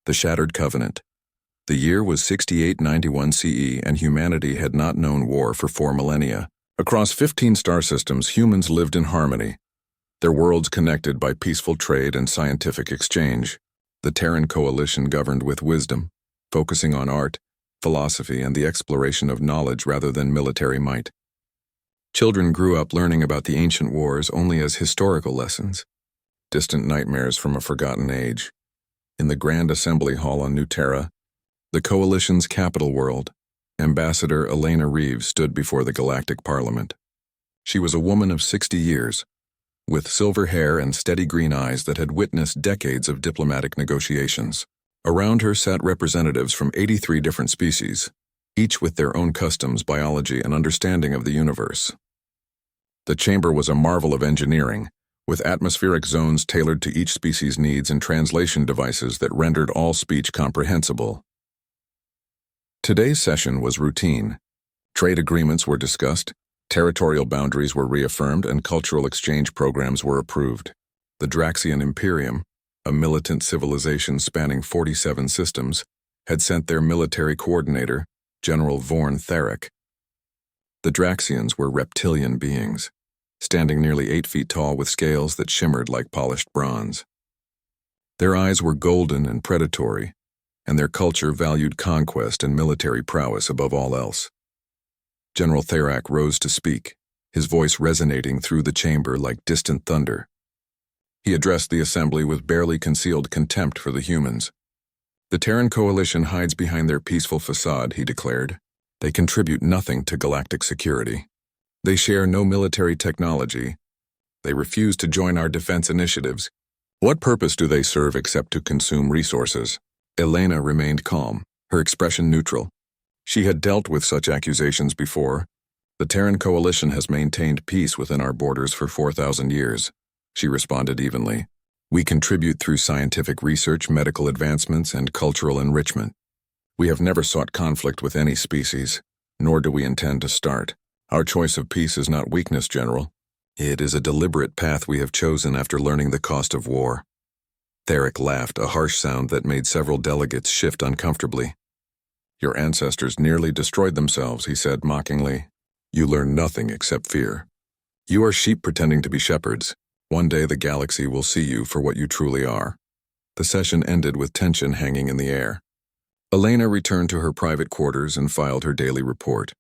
The Shattered Covenant. The year was 6891 CE, and humanity had not known war for 4 millennia. Across 15 star systems, humans lived in harmony, their worlds connected by peaceful trade and scientific exchange. The Terran Coalition governed with wisdom, focusing on art, philosophy, and the exploration of knowledge rather than military might. Children grew up learning about the ancient wars only as historical lessons, distant nightmares from a forgotten age. In the Grand Assembly Hall on New Terra, the Coalition's capital world, Ambassador Elena Reeves stood before the Galactic Parliament. She was a woman of 60 years, with silver hair and steady green eyes that had witnessed decades of diplomatic negotiations. Around her sat representatives from 83 different species, each with their own customs, biology, and understanding of the universe. The chamber was a marvel of engineering, with atmospheric zones tailored to each species' needs and translation devices that rendered all speech comprehensible. Today's session was routine. Trade agreements were discussed, territorial boundaries were reaffirmed, and cultural exchange programs were approved. The Draxian Imperium, a militant civilization spanning 47 systems, had sent their military coordinator, General Vorn Tharek. The Draxians were reptilian beings, standing nearly 8 feet tall with scales that shimmered like polished bronze. Their eyes were golden and predatory, and their culture valued conquest and military prowess above all else. General Tharek rose to speak, his voice resonating through the chamber like distant thunder. He addressed the assembly with barely concealed contempt for the humans. The Terran Coalition hides behind their peaceful facade, he declared. They contribute nothing to galactic security. They share no military technology. They refuse to join our defense initiatives. What purpose do they serve except to consume resources? Elena remained calm, her expression neutral. She had dealt with such accusations before. The Terran Coalition has maintained peace within our borders for 4,000 years. She responded evenly. We contribute through scientific research, medical advancements, and cultural enrichment. We have never sought conflict with any species, nor do we intend to start. Our choice of peace is not weakness, General. It is a deliberate path we have chosen after learning the cost of war. Tharek laughed, a harsh sound that made several delegates shift uncomfortably. Your ancestors nearly destroyed themselves, he said mockingly. You learn nothing except fear. You are sheep pretending to be shepherds. One day the galaxy will see you for what you truly are. The session ended with tension hanging in the air. Elena returned to her private quarters and filed her daily report.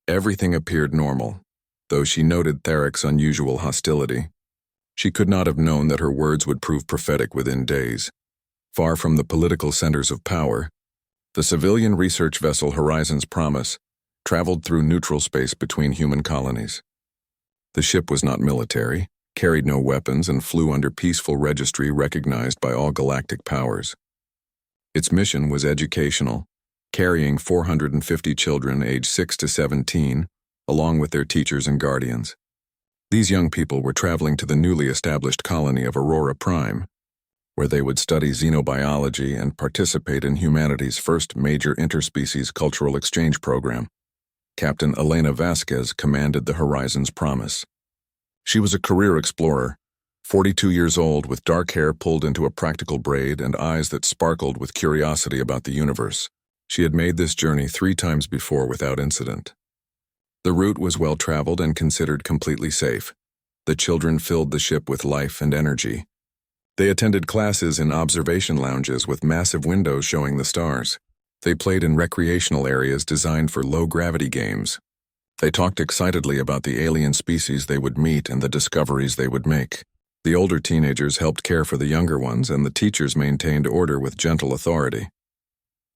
Everything appeared normal, though she noted Tharek's unusual hostility. She could not have known that her words would prove prophetic within days. Far from the political centers of power, the civilian research vessel Horizon's Promise traveled through neutral space between human colonies. The ship was not military, carried no weapons, and flew under peaceful registry recognized by all galactic powers. Its mission was educational, carrying 450 children aged 6 to 17, along with their teachers and guardians. These young people were traveling to the newly established colony of Aurora Prime, where they would study xenobiology and participate in humanity's first major interspecies cultural exchange program. Captain Elena Vasquez commanded the Horizon's Promise. She was a career explorer, 42 years old, with dark hair pulled into a practical braid and eyes that sparkled with curiosity about the universe. She had made this journey 3 times before without incident. The route was well-traveled and considered completely safe. The children filled the ship with life and energy. They attended classes in observation lounges with massive windows showing the stars. They played in recreational areas designed for low-gravity games. They talked excitedly about the alien species they would meet and the discoveries they would make. The older teenagers helped care for the younger ones, and the teachers maintained order with gentle authority.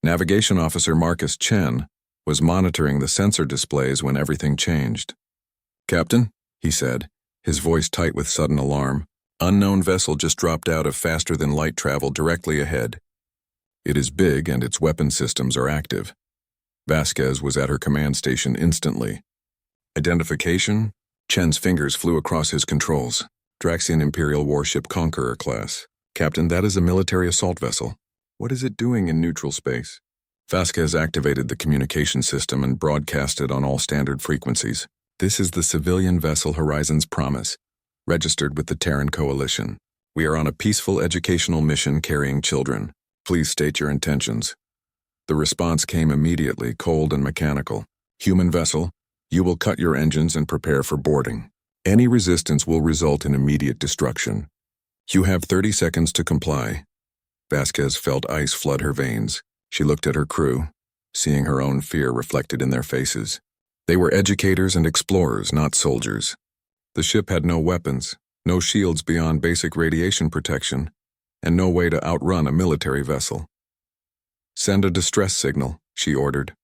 Navigation Officer Marcus Chen was monitoring the sensor displays when everything changed. Captain, he said, his voice tight with sudden alarm, unknown vessel just dropped out of faster-than-light travel directly ahead. It is big and its weapon systems are active. Vasquez was at her command station instantly. Identification? Chen's fingers flew across his controls. Draxian Imperial Warship Conqueror class. Captain, that is a military assault vessel. What is it doing in neutral space? Vasquez activated the communication system and broadcasted on all standard frequencies. This is the civilian vessel Horizon's Promise, registered with the Terran Coalition. We are on a peaceful educational mission carrying children. Please state your intentions." The response came immediately, cold and mechanical. "Human vessel, you will cut your engines and prepare for boarding. Any resistance will result in immediate destruction. You have 30 seconds to comply." Vasquez felt ice flood her veins. She looked at her crew, seeing her own fear reflected in their faces. They were educators and explorers, not soldiers. The ship had no weapons, no shields beyond basic radiation protection, and no way to outrun a military vessel. "Send a distress signal," she ordered.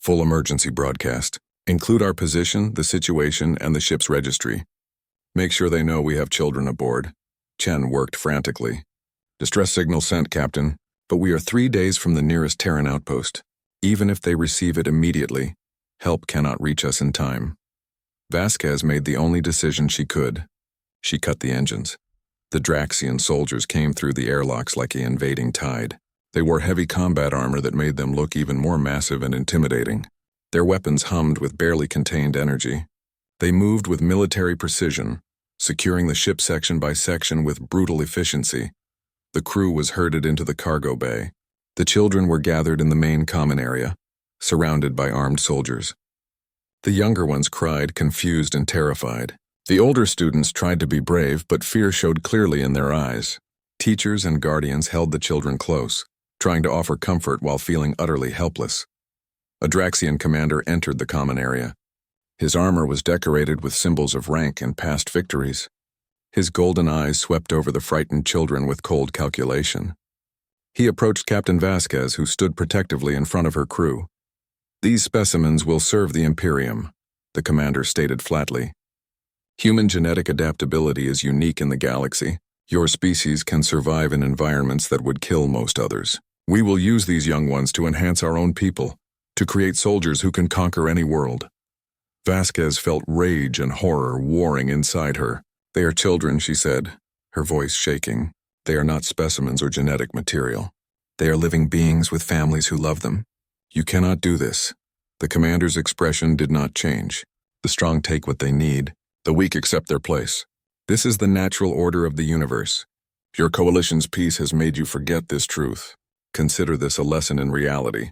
"Full emergency broadcast. Include our position, the situation, and the ship's registry. Make sure they know we have children aboard." Chen worked frantically. "Distress signal sent, Captain, but we are 3 days from the nearest Terran outpost. Even if they receive it immediately, help cannot reach us in time." Vasquez made the only decision she could. She cut the engines. The Draxian soldiers came through the airlocks like an invading tide. They wore heavy combat armor that made them look even more massive and intimidating. Their weapons hummed with barely contained energy. They moved with military precision, securing the ship section by section with brutal efficiency. The crew was herded into the cargo bay. The children were gathered in the main common area, surrounded by armed soldiers. The younger ones cried, confused and terrified. The older students tried to be brave, but fear showed clearly in their eyes. Teachers and guardians held the children close, trying to offer comfort while feeling utterly helpless. A Draxian commander entered the common area. His armor was decorated with symbols of rank and past victories. His golden eyes swept over the frightened children with cold calculation. He approached Captain Vasquez, who stood protectively in front of her crew. "These specimens will serve the Imperium," the commander stated flatly. "Human genetic adaptability is unique in the galaxy. Your species can survive in environments that would kill most others. We will use these young ones to enhance our own people, to create soldiers who can conquer any world." Vasquez felt rage and horror warring inside her. "They are children," she said, her voice shaking. "They are not specimens or genetic material. They are living beings with families who love them. You cannot do this." The commander's expression did not change. "The strong take what they need. The weak accept their place. This is the natural order of the universe. Your coalition's peace has made you forget this truth. Consider this a lesson in reality."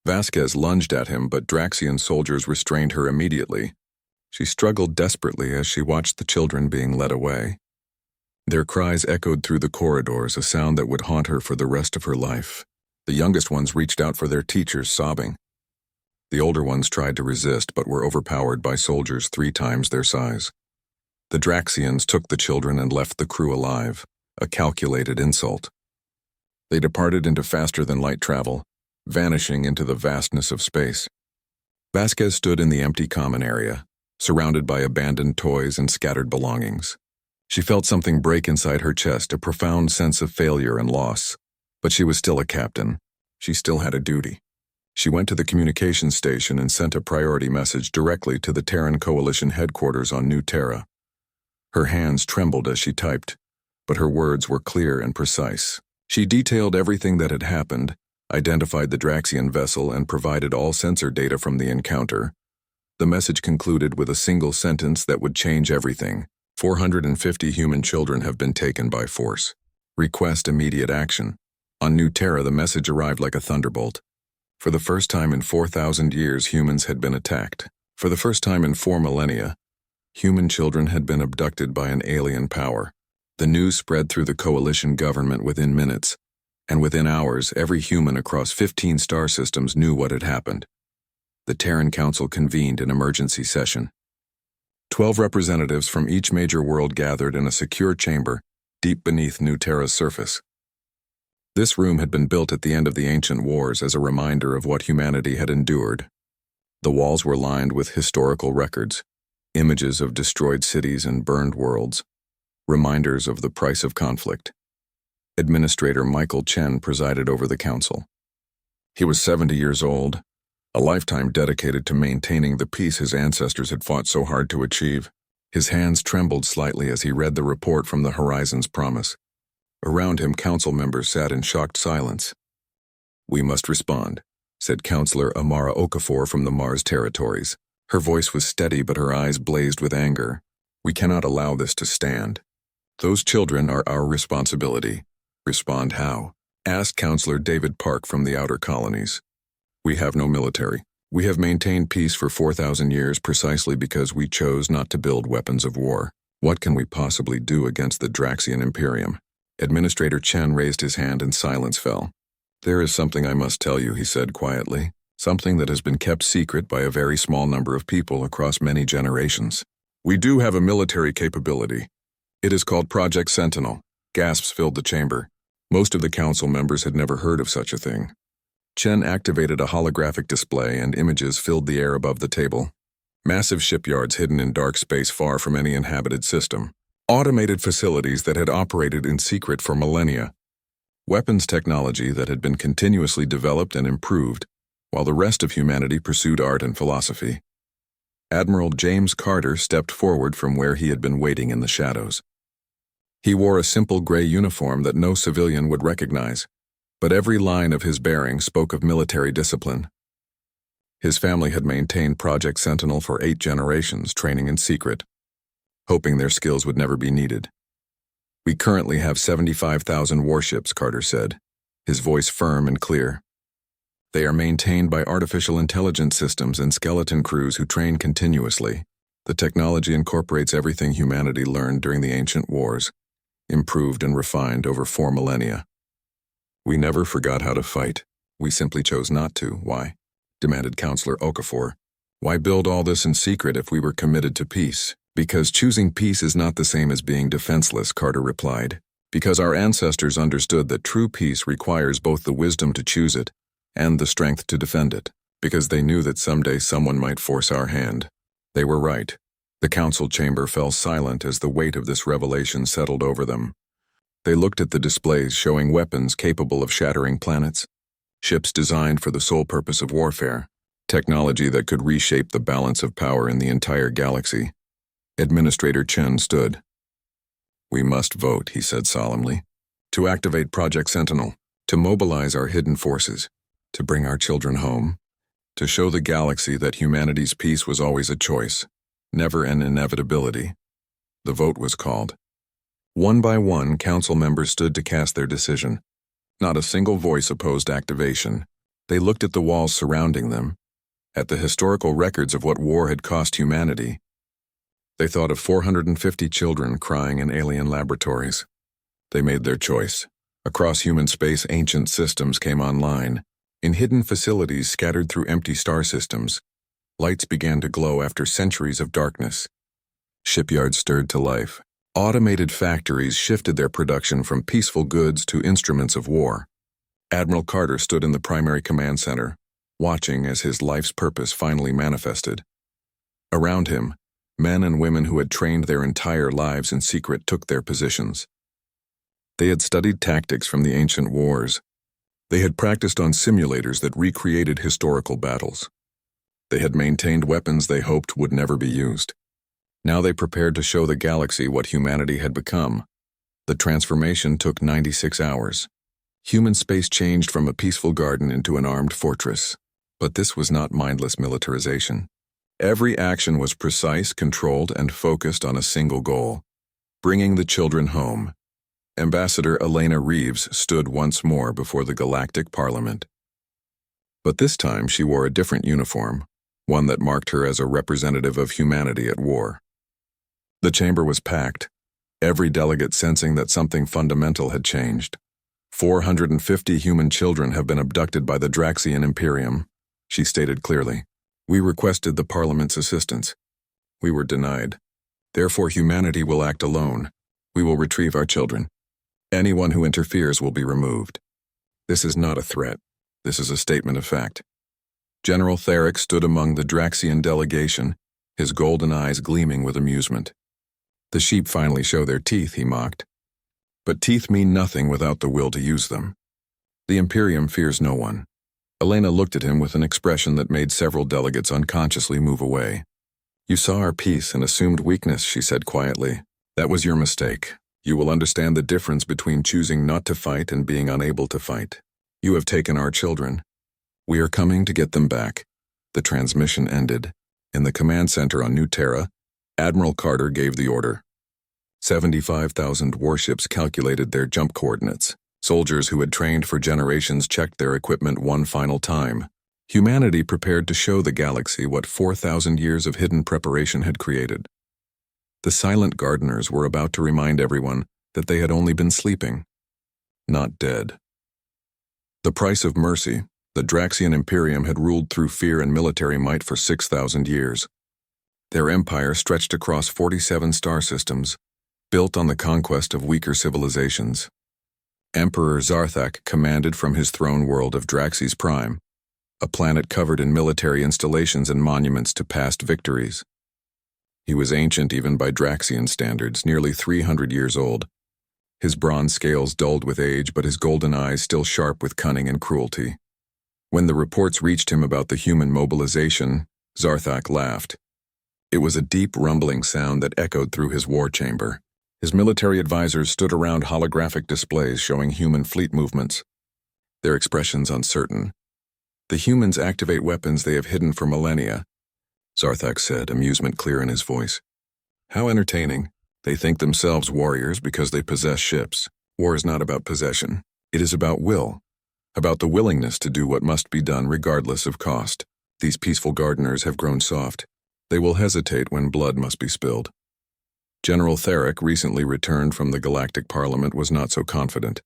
Vasquez lunged at him, but Draxian soldiers restrained her immediately. She struggled desperately as she watched the children being led away. Their cries echoed through the corridors, a sound that would haunt her for the rest of her life. The youngest ones reached out for their teachers, sobbing. The older ones tried to resist, but were overpowered by soldiers 3 times their size. The Draxians took the children and left the crew alive, a calculated insult. They departed into faster-than-light travel, vanishing into the vastness of space. Vasquez stood in the empty common area, surrounded by abandoned toys and scattered belongings. She felt something break inside her chest, a profound sense of failure and loss. But she was still a captain. She still had a duty. She went to the communications station and sent a priority message directly to the Terran Coalition headquarters on New Terra. Her hands trembled as she typed, but her words were clear and precise. She detailed everything that had happened, identified the Draxian vessel, and provided all sensor data from the encounter. The message concluded with a single sentence that would change everything. 450 human children have been taken by force. Request immediate action. On New Terra, the message arrived like a thunderbolt. For the first time in 4,000 years, humans had been attacked. For the first time in 4 millennia, human children had been abducted by an alien power. The news spread through the coalition government within minutes, and within hours, every human across 15 star systems knew what had happened. The Terran Council convened an emergency session. 12 representatives from each major world gathered in a secure chamber deep beneath New Terra's surface. This room had been built at the end of the ancient wars as a reminder of what humanity had endured. The walls were lined with historical records, images of destroyed cities and burned worlds, reminders of the price of conflict. Administrator Michael Chen presided over the council. He was 70 years old, a lifetime dedicated to maintaining the peace his ancestors had fought so hard to achieve. His hands trembled slightly as he read the report from the Horizon's Promise. Around him, council members sat in shocked silence. "We must respond," said Counselor Amara Okafor from the Mars territories. Her voice was steady, but her eyes blazed with anger. "We cannot allow this to stand. Those children are our responsibility. Respond how? asked Counselor David Park from the outer colonies. We have no military. We have maintained peace for 4,000 years precisely because we chose not to build weapons of war. What can we possibly do against the Draxian Imperium? Administrator Chen raised his hand and silence fell. There is something I must tell you, he said quietly. Something that has been kept secret by a very small number of people across many generations. We do have a military capability. It is called Project Sentinel. Gasps filled the chamber. Most of the council members had never heard of such a thing. Chen activated a holographic display and images filled the air above the table. Massive shipyards hidden in dark space far from any inhabited system. Automated facilities that had operated in secret for millennia. Weapons technology that had been continuously developed and improved, while the rest of humanity pursued art and philosophy. Admiral James Carter stepped forward from where he had been waiting in the shadows. He wore a simple gray uniform that no civilian would recognize, but every line of his bearing spoke of military discipline. His family had maintained Project Sentinel for 8 generations, training in secret, hoping their skills would never be needed. We currently have 75,000 warships, Carter said, his voice firm and clear. They are maintained by artificial intelligence systems and skeleton crews who train continuously. The technology incorporates everything humanity learned during the ancient wars, improved and refined over 4 millennia. We never forgot how to fight. We simply chose not to. Why? Demanded Counselor Okafor. Why build all this in secret if we were committed to peace? Because choosing peace is not the same as being defenseless, Carter replied. Because our ancestors understood that true peace requires both the wisdom to choose it and the strength to defend it. Because they knew that someday someone might force our hand. They were right. The council chamber fell silent as the weight of this revelation settled over them. They looked at the displays showing weapons capable of shattering planets, ships designed for the sole purpose of warfare, technology that could reshape the balance of power in the entire galaxy. Administrator Chen stood. We must vote, he said solemnly, to activate Project Sentinel, to mobilize our hidden forces, to bring our children home, to show the galaxy that humanity's peace was always a choice, never an inevitability. The vote was called. One by one, council members stood to cast their decision. Not a single voice opposed activation. They looked at the walls surrounding them, at the historical records of what war had cost humanity. They thought of 450 children crying in alien laboratories. They made their choice. Across human space, ancient systems came online. In hidden facilities scattered through empty star systems, lights began to glow after centuries of darkness. Shipyards stirred to life. Automated factories shifted their production from peaceful goods to instruments of war. Admiral Carter stood in the primary command center, watching as his life's purpose finally manifested. Around him, men and women who had trained their entire lives in secret took their positions. They had studied tactics from the ancient wars. They had practiced on simulators that recreated historical battles. They had maintained weapons they hoped would never be used. Now they prepared to show the galaxy what humanity had become. The transformation took 96 hours. Human space changed from a peaceful garden into an armed fortress. But this was not mindless militarization. Every action was precise, controlled, and focused on a single goal: bringing the children home. Ambassador Elena Reeves stood once more before the Galactic Parliament. But this time she wore a different uniform, one that marked her as a representative of humanity at war. The chamber was packed, every delegate sensing that something fundamental had changed. 450 human children have been abducted by the Draxian Imperium, she stated clearly. We requested the Parliament's assistance. We were denied. Therefore, humanity will act alone. We will retrieve our children. Anyone who interferes will be removed. This is not a threat. This is a statement of fact. General Theric stood among the Draxian delegation, his golden eyes gleaming with amusement. The sheep finally show their teeth, he mocked. But teeth mean nothing without the will to use them. The Imperium fears no one. Elena looked at him with an expression that made several delegates unconsciously move away. You saw our peace and assumed weakness, she said quietly. That was your mistake. You will understand the difference between choosing not to fight and being unable to fight. You have taken our children. We are coming to get them back. The transmission ended. In the command center on New Terra, Admiral Carter gave the order. 75,000 warships calculated their jump coordinates, Soldiers who had trained for generations checked their equipment one final time. Humanity prepared to show the galaxy what 4,000 years of hidden preparation had created. The silent gardeners were about to remind everyone that they had only been sleeping, not dead. The price of mercy, the Draxian Imperium had ruled through fear and military might for 6,000 years. Their empire stretched across 47 star systems, built on the conquest of weaker civilizations. Emperor Zarthak commanded from his throne world of Draxis Prime, a planet covered in military installations and monuments to past victories. He was ancient even by Draxian standards, nearly 300 years old. His bronze scales dulled with age, but his golden eyes still sharp with cunning and cruelty. When the reports reached him about the human mobilization, Zarthak laughed. It was a deep rumbling sound that echoed through his war chamber. His military advisors stood around holographic displays showing human fleet movements, their expressions uncertain. The humans activate weapons they have hidden for millennia, Zarthak said, amusement clear in his voice. How entertaining. They think themselves warriors because they possess ships. War is not about possession. It is about will, about the willingness to do what must be done regardless of cost. These peaceful gardeners have grown soft. They will hesitate when blood must be spilled. General Theric, recently returned from the Galactic Parliament, was not so confident.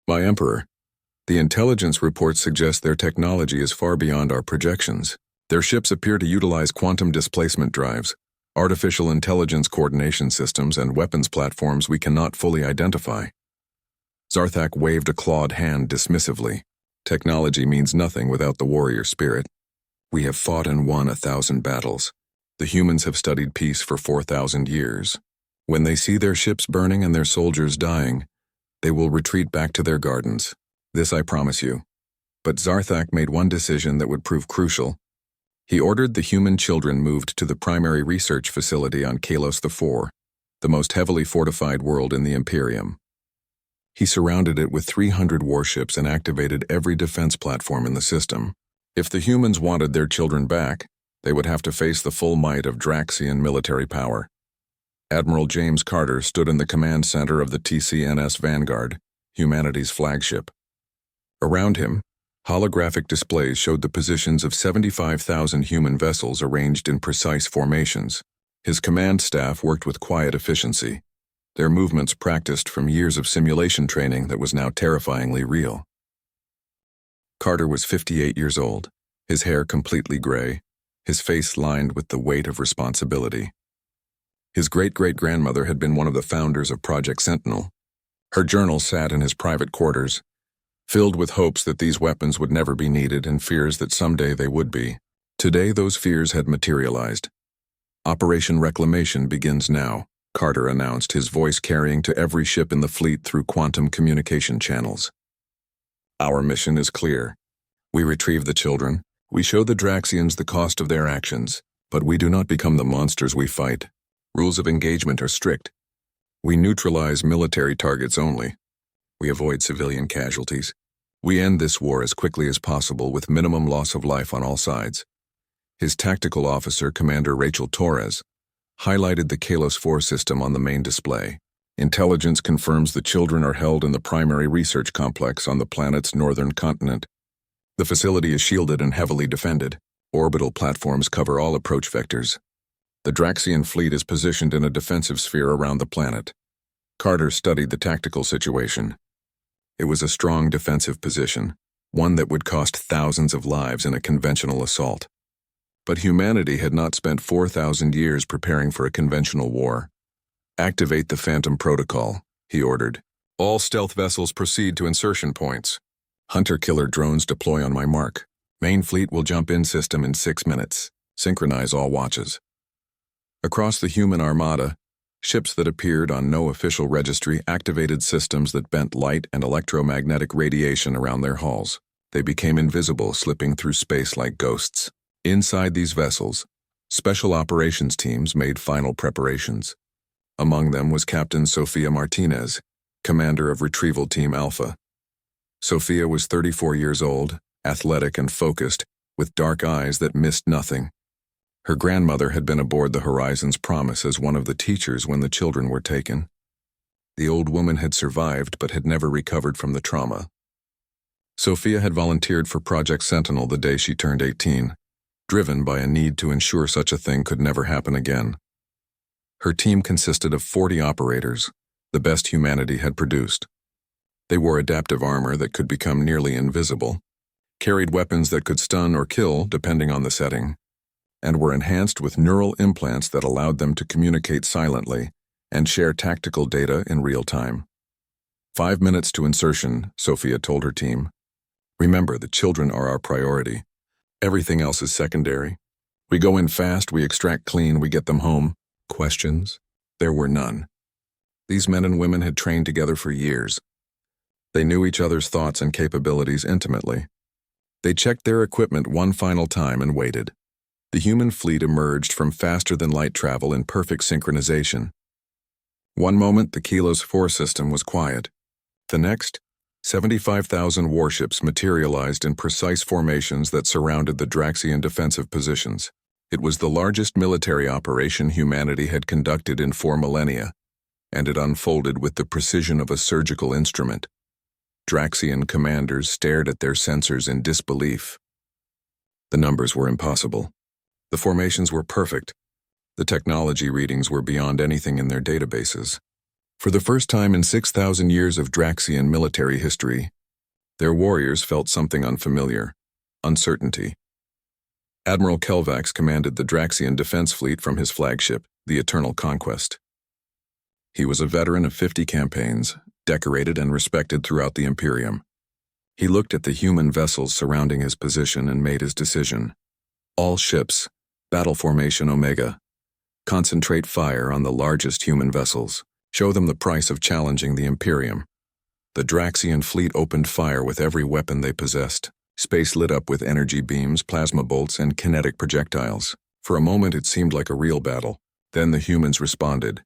My Emperor, the intelligence reports suggest their technology is far beyond our projections. Their ships appear to utilize quantum displacement drives, artificial intelligence coordination systems, and weapons platforms we cannot fully identify. Zarthak waved a clawed hand dismissively. Technology means nothing without the warrior spirit. We have fought and won 1,000 battles. The humans have studied peace for 4,000 years. When they see their ships burning and their soldiers dying, they will retreat back to their gardens. This I promise you. But Zarthak made one decision that would prove crucial. He ordered the human children moved to the primary research facility on Kalos IV, the most heavily fortified world in the Imperium. He surrounded it with 300 warships and activated every defense platform in the system. If the humans wanted their children back, they would have to face the full might of Draxian military power. Admiral James Carter stood in the command center of the TCNS Vanguard, humanity's flagship. Around him, holographic displays showed the positions of 75,000 human vessels arranged in precise formations. His command staff worked with quiet efficiency, their movements practiced from years of simulation training that was now terrifyingly real. Carter was 58 years old, his hair completely gray, his face lined with the weight of responsibility. His great-great-grandmother had been one of the founders of Project Sentinel. Her journal sat in his private quarters, filled with hopes that these weapons would never be needed and fears that someday they would be. Today those fears had materialized. Operation Reclamation begins now, Carter announced, his voice carrying to every ship in the fleet through quantum communication channels. Our mission is clear. We retrieve the children. We show the Draxians the cost of their actions, but we do not become the monsters we fight. Rules of engagement are strict. We neutralize military targets only. We avoid civilian casualties. We end this war as quickly as possible with minimum loss of life on all sides. His tactical officer, Commander Rachel Torres, highlighted the Kalos 4 system on the main display. Intelligence confirms the children are held in the primary research complex on the planet's northern continent. The facility is shielded and heavily defended. Orbital platforms cover all approach vectors. The Draxian fleet is positioned in a defensive sphere around the planet. Carter studied the tactical situation. It was a strong defensive position, one that would cost thousands of lives in a conventional assault. But humanity had not spent 4,000 years preparing for a conventional war. Activate the Phantom Protocol, he ordered. All stealth vessels proceed to insertion points. Hunter-killer drones deploy on my mark. Main fleet will jump in system in 6 minutes. Synchronize all watches. Across the human armada, ships that appeared on no official registry activated systems that bent light and electromagnetic radiation around their hulls. They became invisible, slipping through space like ghosts. Inside these vessels, special operations teams made final preparations. Among them was Captain Sofia Martinez, commander of Retrieval Team Alpha. Sofia was 34 years old, athletic and focused, with dark eyes that missed nothing. Her grandmother had been aboard the Horizon's Promise as one of the teachers when the children were taken. The old woman had survived but had never recovered from the trauma. Sophia had volunteered for Project Sentinel the day she turned 18, driven by a need to ensure such a thing could never happen again. Her team consisted of 40 operators, the best humanity had produced. They wore adaptive armor that could become nearly invisible, carried weapons that could stun or kill depending on the setting, and were enhanced with neural implants that allowed them to communicate silently and share tactical data in real time. 5 minutes to insertion, Sophia told her team. Remember, the children are our priority. Everything else is secondary. We go in fast, we extract clean, we get them home. Questions? There were none. These men and women had trained together for years. They knew each other's thoughts and capabilities intimately. They checked their equipment one final time and waited. The human fleet emerged from faster-than-light travel in perfect synchronization. One moment, the Kilos 4 system was quiet. The next, 75,000 warships materialized in precise formations that surrounded the Draxian defensive positions. It was the largest military operation humanity had conducted in 4 millennia, and it unfolded with the precision of a surgical instrument. Draxian commanders stared at their sensors in disbelief. The numbers were impossible. The formations were perfect. The technology readings were beyond anything in their databases. For the first time in 6,000 years of Draxian military history, their warriors felt something unfamiliar: uncertainty. Admiral Kelvax commanded the Draxian defense fleet from his flagship, the Eternal Conquest. He was a veteran of 50 campaigns, decorated and respected throughout the Imperium. He looked at the human vessels surrounding his position and made his decision. All ships, battle formation Omega. Concentrate fire on the largest human vessels. Show them the price of challenging the Imperium. The Draxian fleet opened fire with every weapon they possessed. Space lit up with energy beams, plasma bolts, and kinetic projectiles. For a moment it seemed like a real battle. Then the humans responded.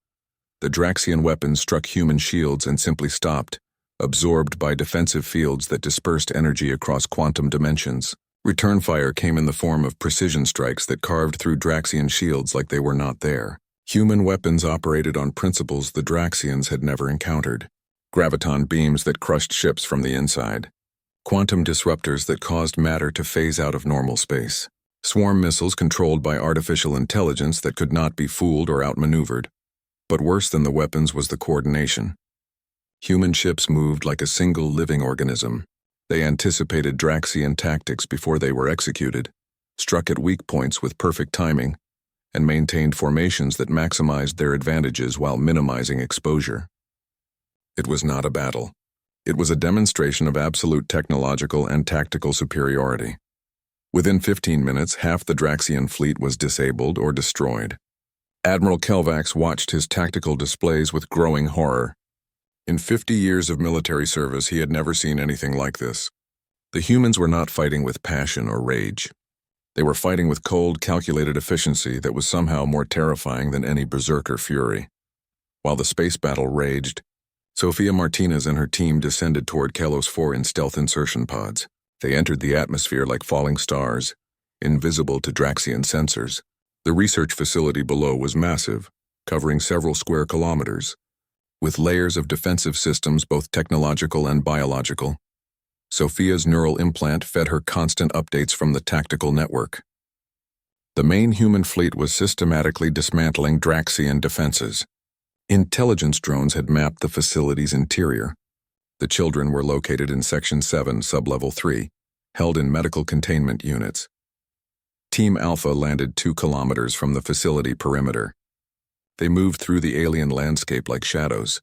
The Draxian weapons struck human shields and simply stopped, absorbed by defensive fields that dispersed energy across quantum dimensions. Return fire came in the form of precision strikes that carved through Draxian shields like they were not there. Human weapons operated on principles the Draxians had never encountered. Graviton beams that crushed ships from the inside. Quantum disruptors that caused matter to phase out of normal space. Swarm missiles controlled by artificial intelligence that could not be fooled or outmaneuvered. But worse than the weapons was the coordination. Human ships moved like a single living organism. They anticipated Draxian tactics before they were executed, struck at weak points with perfect timing, and maintained formations that maximized their advantages while minimizing exposure. It was not a battle. It was a demonstration of absolute technological and tactical superiority. Within 15 minutes, half the Draxian fleet was disabled or destroyed. Admiral Kelvax watched his tactical displays with growing horror. In 50 years of military service, he had never seen anything like this. The humans were not fighting with passion or rage. They were fighting with cold, calculated efficiency that was somehow more terrifying than any berserker fury. While the space battle raged, Sofia Martinez and her team descended toward Kalos 4 in stealth insertion pods. They entered the atmosphere like falling stars, invisible to Draxian sensors. The research facility below was massive, covering several square kilometers, with layers of defensive systems, both technological and biological. Sophia's neural implant fed her constant updates from the tactical network. The main human fleet was systematically dismantling Draxian defenses. Intelligence drones had mapped the facility's interior. The children were located in Section 7, Sublevel 3, held in medical containment units. Team Alpha landed 2 kilometers from the facility perimeter. They moved through the alien landscape like shadows,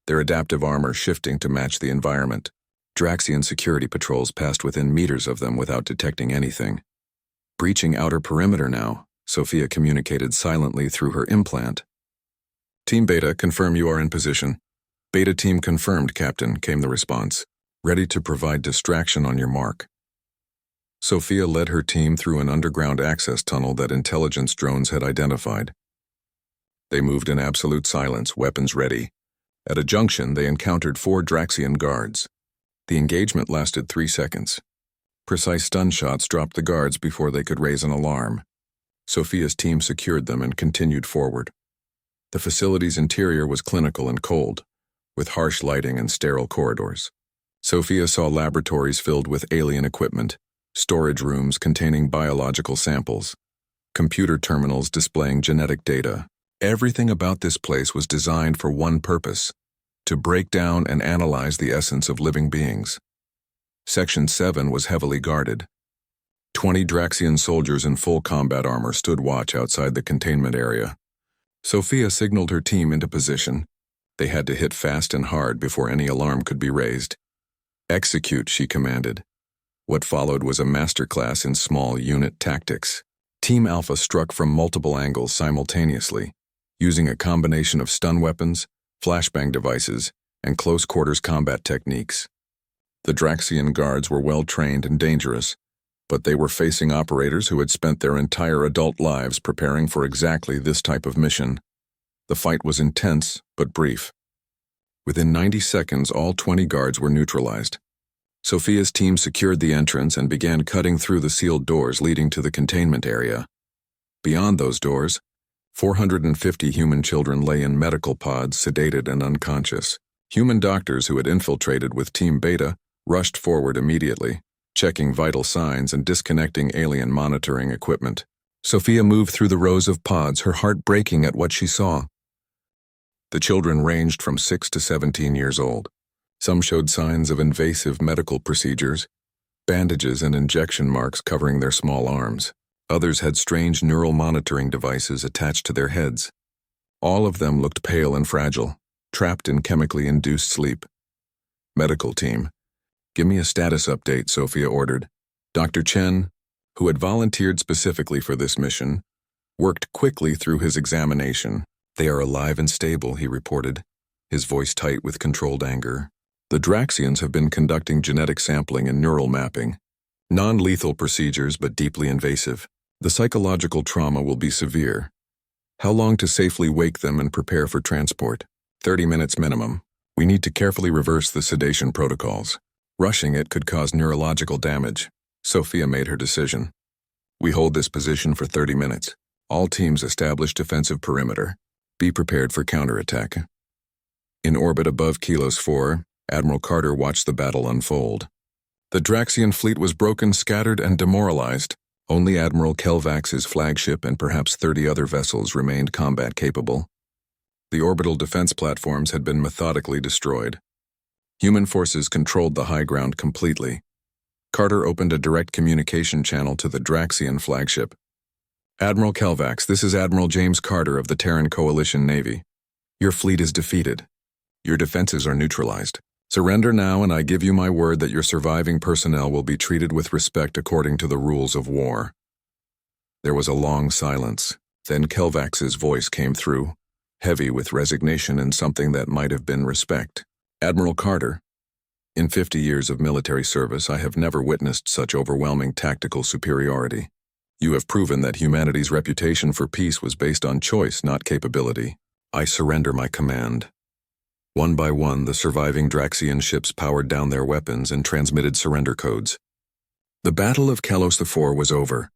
their adaptive armor shifting to match the environment. Draxian security patrols passed within meters of them without detecting anything. Breaching outer perimeter now, Sophia communicated silently through her implant. Team Beta, confirm you are in position. Beta team confirmed, Captain, came the response. Ready to provide distraction on your mark. Sophia led her team through an underground access tunnel that intelligence drones had identified. They moved in absolute silence, weapons ready. At a junction, they encountered 4 Draxian guards. The engagement lasted 3 seconds. Precise stun shots dropped the guards before they could raise an alarm. Sophia's team secured them and continued forward. The facility's interior was clinical and cold. with harsh lighting and sterile corridors. Sophia saw laboratories filled with alien equipment, storage rooms containing biological samples, computer terminals displaying genetic data. Everything about this place was designed for one purpose: to break down and analyze the essence of living beings. Section 7 was heavily guarded. 20 Draxian soldiers in full combat armor stood watch outside the containment area. Sophia signaled her team into position. They had to hit fast and hard before any alarm could be raised. "Execute," she commanded. What followed was a masterclass in small unit tactics. Team Alpha struck from multiple angles simultaneously, using a combination of stun weapons, flashbang devices, and close-quarters combat techniques. The Draxian guards were well-trained and dangerous, but they were facing operators who had spent their entire adult lives preparing for exactly this type of mission. The fight was intense, but brief. Within 90 seconds, all 20 guards were neutralized. Sophia's team secured the entrance and began cutting through the sealed doors leading to the containment area. Beyond those doors, 450 human children lay in medical pods, sedated and unconscious. Human doctors who had infiltrated with Team Beta rushed forward immediately, checking vital signs and disconnecting alien monitoring equipment. Sophia moved through the rows of pods, her heart breaking at what she saw. The children ranged from 6 to 17 years old. Some showed signs of invasive medical procedures, bandages and injection marks covering their small arms. Others had strange neural monitoring devices attached to their heads. All of them looked pale and fragile, trapped in chemically induced sleep. "Medical team, give me a status update," Sophia ordered. Dr. Chen, who had volunteered specifically for this mission, worked quickly through his examination. "They are alive and stable," he reported, his voice tight with controlled anger. "The Draxians have been conducting genetic sampling and neural mapping. Non-lethal procedures, but deeply invasive. The psychological trauma will be severe. How long to safely wake them and prepare for transport? 30 minutes minimum. We need to carefully reverse the sedation protocols. Rushing it could cause neurological damage." Sophia made her decision. "We hold this position for 30 minutes. All teams establish defensive perimeter. Be prepared for counterattack." In orbit above Kilos 4, Admiral Carter watched the battle unfold. The Draxian fleet was broken, scattered, and demoralized. Only Admiral Kelvax's flagship and perhaps 30 other vessels remained combat-capable. The orbital defense platforms had been methodically destroyed. Human forces controlled the high ground completely. Carter opened a direct communication channel to the Draxian flagship. "Admiral Kelvax, this is Admiral James Carter of the Terran Coalition Navy. Your fleet is defeated. Your defenses are neutralized. Surrender now, and I give you my word that your surviving personnel will be treated with respect according to the rules of war." There was a long silence. Then Kelvax's voice came through, heavy with resignation and something that might have been respect. "Admiral Carter, in 50 years of military service, I have never witnessed such overwhelming tactical superiority. You have proven that humanity's reputation for peace was based on choice, not capability. I surrender my command." One by one, the surviving Draxian ships powered down their weapons and transmitted surrender codes. The Battle of Kalos IV was over.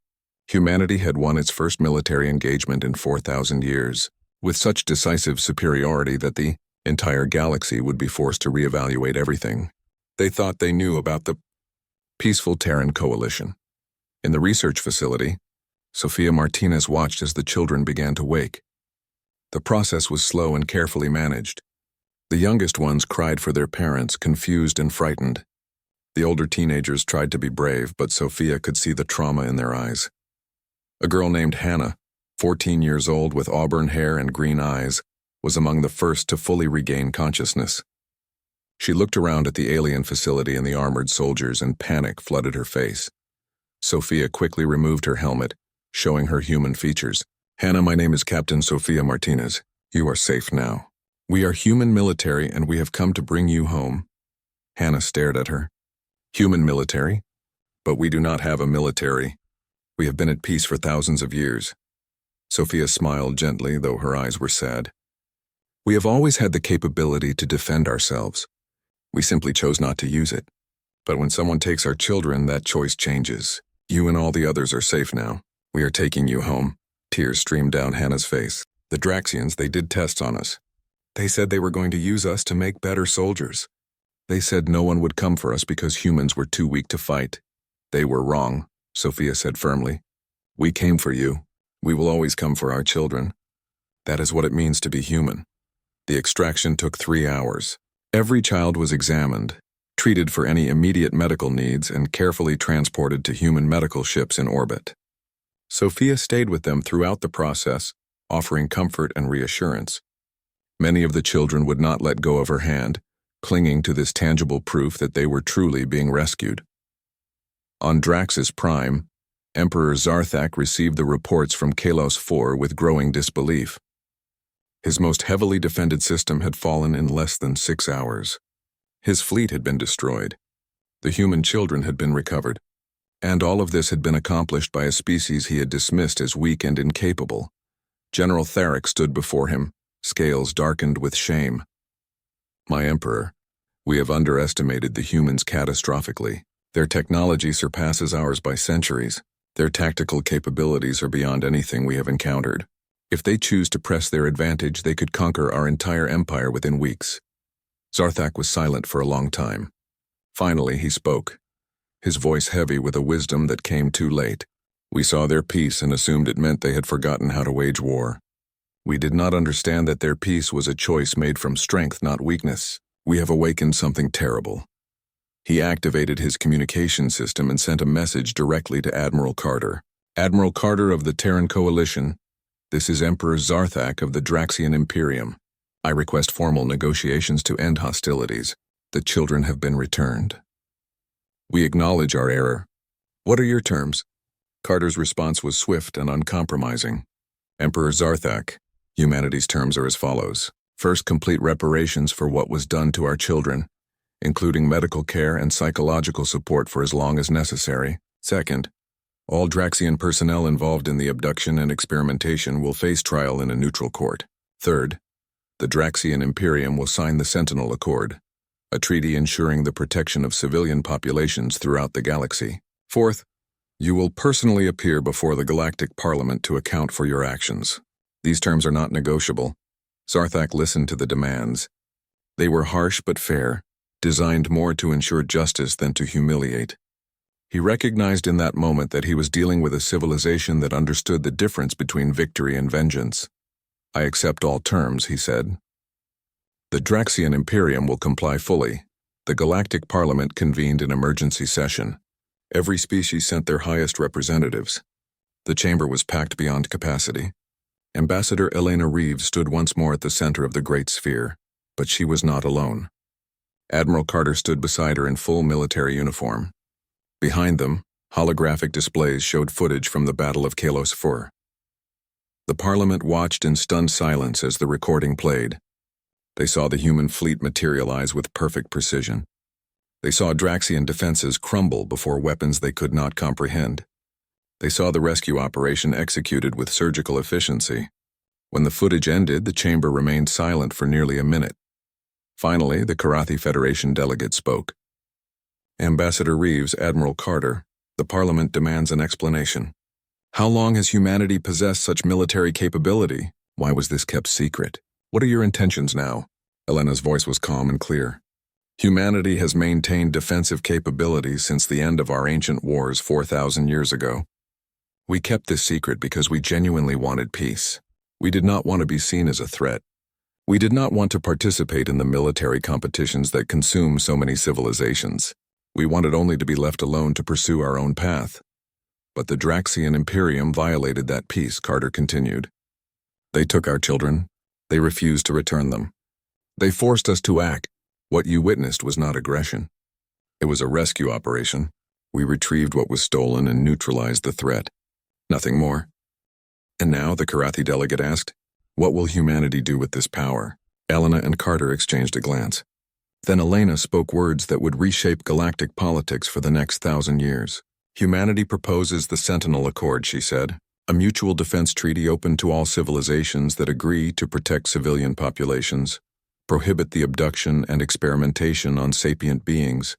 Humanity had won its first military engagement in 4,000 years, with such decisive superiority that the entire galaxy would be forced to reevaluate everything. They thought they knew about the peaceful Terran coalition. In the research facility, Sophia Martinez watched as the children began to wake. The process was slow and carefully managed. The youngest ones cried for their parents, confused and frightened. The older teenagers tried to be brave, but Sophia could see the trauma in their eyes. A girl named Hannah, 14 years old with auburn hair and green eyes, was among the first to fully regain consciousness. She looked around at the alien facility and the armored soldiers, and panic flooded her face. Sophia quickly removed her helmet, showing her human features. "Hannah, my name is Captain Sophia Martinez. You are safe now. We are human military, and we have come to bring you home." Hannah stared at her. "Human military? But we do not have a military. We have been at peace for thousands of years." Sophia smiled gently, though her eyes were sad. "We have always had the capability to defend ourselves. We simply chose not to use it. But when someone takes our children, that choice changes. You and all the others are safe now. We are taking you home." Tears streamed down Hannah's face. "The Draxians, they did tests on us. They said they were going to use us to make better soldiers. They said no one would come for us because humans were too weak to fight. They were wrong, Sophia said firmly. We came for you. We will always come for our children. That is what it means to be human. The extraction took 3 hours. Every child was examined, treated for any immediate medical needs, and carefully transported to human medical ships in orbit. Sophia stayed with them throughout the process, offering comfort and reassurance. Many of the children would not let go of her hand, clinging to this tangible proof that they were truly being rescued. On Drax's Prime, Emperor Zarthak received the reports from Kalos IV with growing disbelief. His most heavily defended system had fallen in less than 6 hours. His fleet had been destroyed. The human children had been recovered. And all of this had been accomplished by a species he had dismissed as weak and incapable. General Tharek stood before him, scales darkened with shame. My Emperor, we have underestimated the humans catastrophically. Their technology surpasses ours by centuries. Their tactical capabilities are beyond anything we have encountered. If they choose to press their advantage, they could conquer our entire empire within weeks. Zarthak was silent for a long time. Finally, he spoke, his voice heavy with a wisdom that came too late. We saw their peace and assumed it meant they had forgotten how to wage war. We did not understand that their peace was a choice made from strength, not weakness. We have awakened something terrible. He activated his communication system and sent a message directly to Admiral Carter. Admiral Carter of the Terran Coalition, this is Emperor Zarthak of the Draxian Imperium. I request formal negotiations to end hostilities. The children have been returned. We acknowledge our error. What are your terms? Carter's response was swift and uncompromising. Emperor Zarthak, humanity's terms are as follows. First, complete reparations for what was done to our children, including medical care and psychological support for as long as necessary. Second, all Draxian personnel involved in the abduction and experimentation will face trial in a neutral court. Third, the Draxian Imperium will sign the Sentinel Accord, a treaty ensuring the protection of civilian populations throughout the galaxy. Fourth, you will personally appear before the Galactic Parliament to account for your actions. These terms are not negotiable. Zarthak listened to the demands. They were harsh but fair, designed more to ensure justice than to humiliate. He recognized in that moment that he was dealing with a civilization that understood the difference between victory and vengeance. I accept all terms, he said. The Draxian Imperium will comply fully. The Galactic Parliament convened an emergency session. Every species sent their highest representatives. The chamber was packed beyond capacity. Ambassador Elena Reeves stood once more at the center of the Great Sphere, but she was not alone. Admiral Carter stood beside her in full military uniform. Behind them, holographic displays showed footage from the Battle of Kalos IV. The Parliament watched in stunned silence as the recording played. They saw the human fleet materialize with perfect precision. They saw Draxian defenses crumble before weapons they could not comprehend. They saw the rescue operation executed with surgical efficiency. When the footage ended, the chamber remained silent for nearly a minute. Finally, the Karathi Federation delegate spoke. Ambassador Reeves, Admiral Carter, the Parliament demands an explanation. How long has humanity possessed such military capability? Why was this kept secret? What are your intentions now? Elena's voice was calm and clear. Humanity has maintained defensive capabilities since the end of our ancient wars 4,000 years ago. We kept this secret because we genuinely wanted peace. We did not want to be seen as a threat. We did not want to participate in the military competitions that consume so many civilizations. We wanted only to be left alone to pursue our own path. But the Draxian Imperium violated that peace, Carter continued. They took our children. They refused to return them. They forced us to act. What you witnessed was not aggression. It was a rescue operation. We retrieved what was stolen and neutralized the threat. Nothing more. And now, the Karathi delegate asked, what will humanity do with this power? Elena and Carter exchanged a glance. Then Elena spoke words that would reshape galactic politics for the next 1,000 years. Humanity proposes the Sentinel Accord, she said, a mutual defense treaty open to all civilizations that agree to protect civilian populations, prohibit the abduction and experimentation on sapient beings,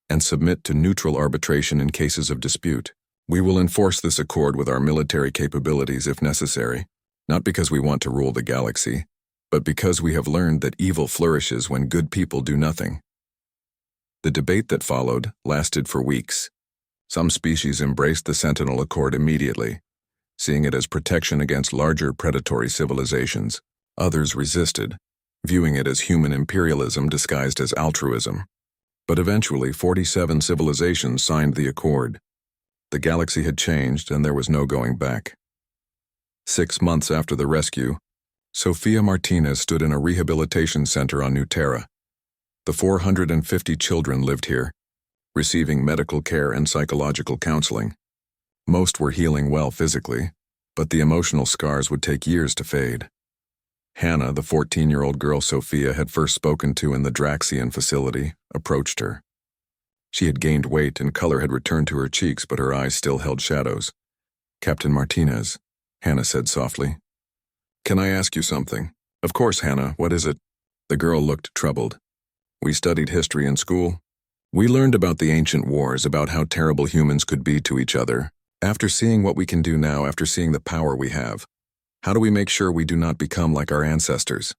and submit to neutral arbitration in cases of dispute. We will enforce this accord with our military capabilities if necessary, not because we want to rule the galaxy, but because we have learned that evil flourishes when good people do nothing. The debate that followed lasted for weeks. Some species embraced the Sentinel Accord immediately, seeing it as protection against larger predatory civilizations. Others resisted, viewing it as human imperialism disguised as altruism. But eventually, 47 civilizations signed the accord. The galaxy had changed, and there was no going back. 6 months after the rescue, Sofia Martinez stood in a rehabilitation center on New Terra. The 450 children lived here, receiving medical care and psychological counseling. Most were healing well physically, but the emotional scars would take years to fade. Hannah, the 14-year-old girl Sofia had first spoken to in the Draxian facility, approached her. She had gained weight and color had returned to her cheeks, but her eyes still held shadows. "Captain Martinez," Hannah said softly. "Can I ask you something?" "Of course, Hannah. What is it?" The girl looked troubled. "We studied history in school. We learned about the ancient wars, about how terrible humans could be to each other. After seeing what we can do now, after seeing the power we have, how do we make sure we do not become like our ancestors?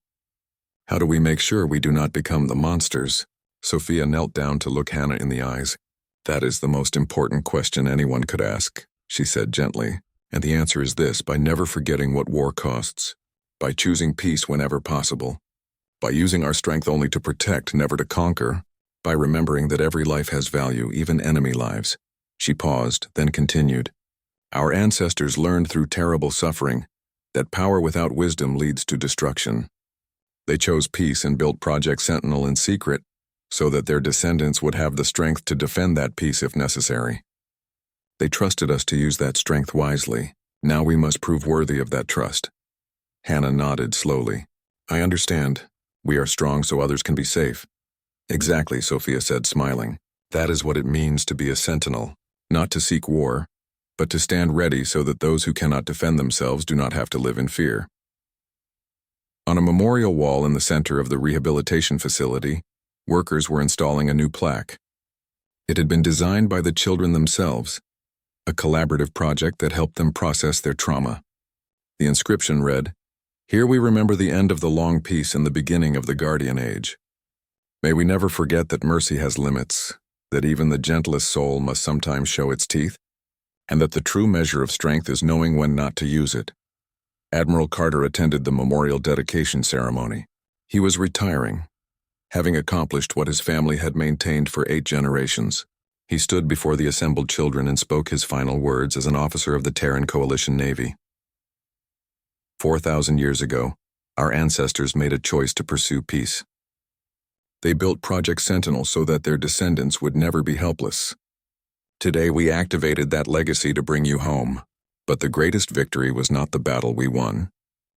How do we make sure we do not become the monsters?" Sofia knelt down to look Hannah in the eyes. "That is the most important question anyone could ask," she said gently. "And the answer is this: by never forgetting what war costs, by choosing peace whenever possible, by using our strength only to protect, never to conquer, by remembering that every life has value, even enemy lives." She paused, then continued. "Our ancestors learned through terrible suffering that power without wisdom leads to destruction. They chose peace and built Project Sentinel in secret so that their descendants would have the strength to defend that peace if necessary. They trusted us to use that strength wisely. Now we must prove worthy of that trust." Hannah nodded slowly. "I understand. We are strong so others can be safe." "Exactly," Sofia said, smiling. "That is what it means to be a sentinel, not to seek war, but to stand ready so that those who cannot defend themselves do not have to live in fear." On a memorial wall in the center of the rehabilitation facility, workers were installing a new plaque. It had been designed by the children themselves, a collaborative project that helped them process their trauma. The inscription read, "Here we remember the end of the long peace and the beginning of the Guardian Age. May we never forget that mercy has limits, that even the gentlest soul must sometimes show its teeth, and that the true measure of strength is knowing when not to use it." Admiral Carter attended the memorial dedication ceremony. He was retiring, having accomplished what his family had maintained for 8 generations. He stood before the assembled children and spoke his final words as an officer of the Terran Coalition Navy. 4,000 years ago, our ancestors made a choice to pursue peace. They built Project Sentinel so that their descendants would never be helpless. Today we activated that legacy to bring you home. But the greatest victory was not the battle we won.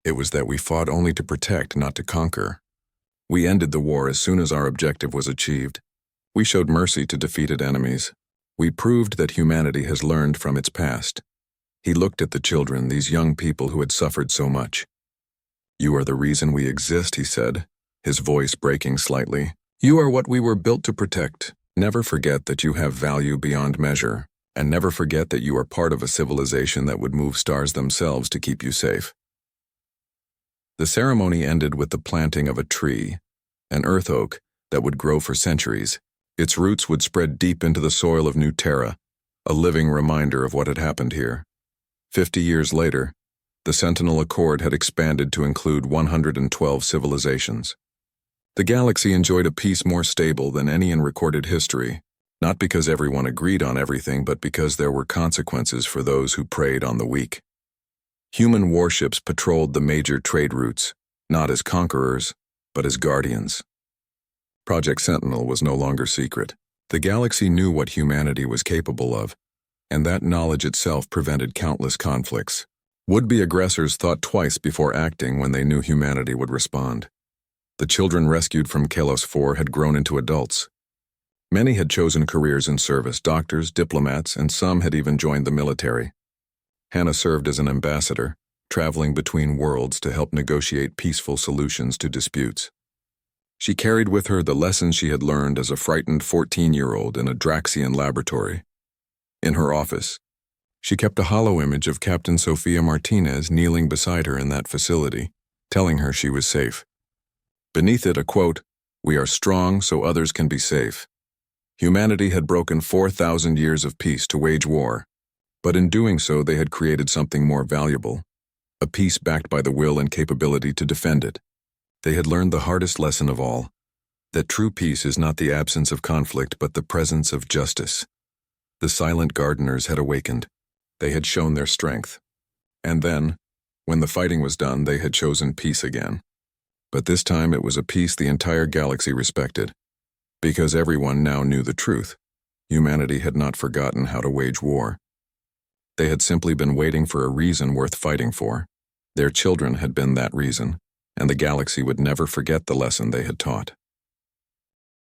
It was that we fought only to protect, not to conquer. We ended the war as soon as our objective was achieved. We showed mercy to defeated enemies. We proved that humanity has learned from its past. He looked at the children, these young people who had suffered so much. "You are the reason we exist," he said, his voice breaking slightly. "You are what we were built to protect. Never forget that you have value beyond measure, and never forget that you are part of a civilization that would move stars themselves to keep you safe." The ceremony ended with the planting of a tree, an earth oak that would grow for centuries. Its roots would spread deep into the soil of New Terra, a living reminder of what had happened here. 50 years later, the Sentinel Accord had expanded to include 112 civilizations. The galaxy enjoyed a peace more stable than any in recorded history, not because everyone agreed on everything, but because there were consequences for those who preyed on the weak. Human warships patrolled the major trade routes, not as conquerors, but as guardians. Project Sentinel was no longer secret. The galaxy knew what humanity was capable of, and that knowledge itself prevented countless conflicts. Would-be aggressors thought twice before acting when they knew humanity would respond. The children rescued from Kalos 4 had grown into adults. Many had chosen careers in service, doctors, diplomats, and some had even joined the military. Hannah served as an ambassador, traveling between worlds to help negotiate peaceful solutions to disputes. She carried with her the lessons she had learned as a frightened 14-year-old in a Draxian laboratory. In her office, she kept a hollow image of Captain Sofia Martinez kneeling beside her in that facility. telling her she was safe. Beneath it, a quote, "We are strong so others can be safe." Humanity had broken 4,000 years of peace to wage war, but in doing so they had created something more valuable, a peace backed by the will and capability to defend it. They had learned the hardest lesson of all, that true peace is not the absence of conflict but the presence of justice. The silent gardeners had awakened. They had shown their strength. And then, when the fighting was done, they had chosen peace again. But this time it was a peace the entire galaxy respected. Because everyone now knew the truth. Humanity had not forgotten how to wage war. They had simply been waiting for a reason worth fighting for. Their children had been that reason, and the galaxy would never forget the lesson they had taught.